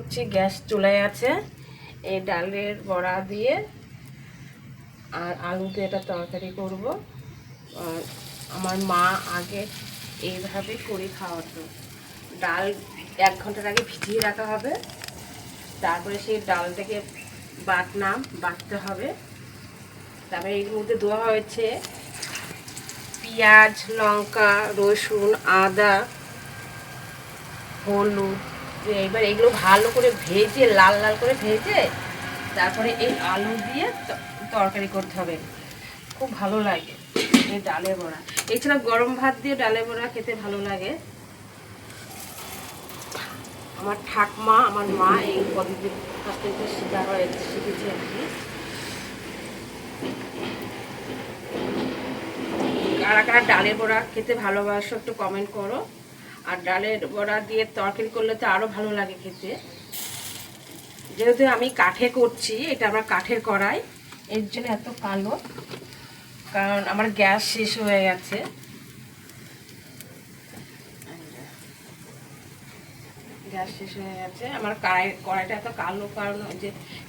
করছি, গ্যাস চুলায় আছে। এই ডালের বড়া দিয়ে আর আলু দিয়ে এটা তরকারি করব। আর আমার মা আগে এইভাবে করে খাওয়াতো। ডাল 1 ঘন্টার আগে ভিজিয়ে রাখা হবে, তারপরে সেই ডালটাকে বাটতে হবে। তারপরে এর মধ্যে দেওয়া হয়েছে পেঁয়াজ, লঙ্কা, রসুন, আদা, হলুদ। এবার এগুলো ভালো করে ভেজে, লাল লাল করে ভেজে তারপরে এই আলু দিয়ে তরকারি করতে হবে। খুব ভালো লাগে এই ডালের বড়া। এছাড়া গরম ভাত দিয়ে ডালের বড়া খেতে ভালো লাগে। আমার ঠাকমা, আমার মা এই পদ্ধতির কাছ থেকে শিখেছি আর কি। কারা কারা ডালের বড়া খেতে ভালোবাসো একটু কমেন্ট করো। আর ডালের বড়া দিয়ে তরকারি করলে তো আরও ভালো লাগে খেতে। যেহেতু আমি কাঠে করছি, এটা আমার কাঠের কড়াই, এর জন্য এত কালো, কারণ আমার গ্যাস শেষ হয়ে গেছে। আমার কড়াইটা এত কালো, কারণ যে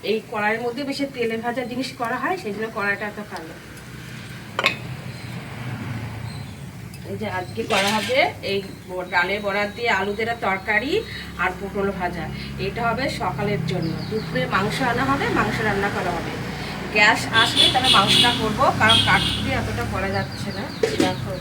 এই কড়াইয়ের মধ্যে বেশি তেলে ভাজা জিনিস করা হয়, সেই জন্য কড়াইটা এত কালো। এই যে আজকে করা হবে এই ডালের বড়া দিয়ে আলু দেওয়া তরকারি আর পটল ভাজা। এটা হবে সকালের জন্য। দুপুরে মাংস আনা হবে, মাংস রান্না করা হবে। গ্যাস আসলে তাহলে মাংসটা করবো, কারণ কাঠ দিয়ে এতটা করা যাচ্ছে না। দেখো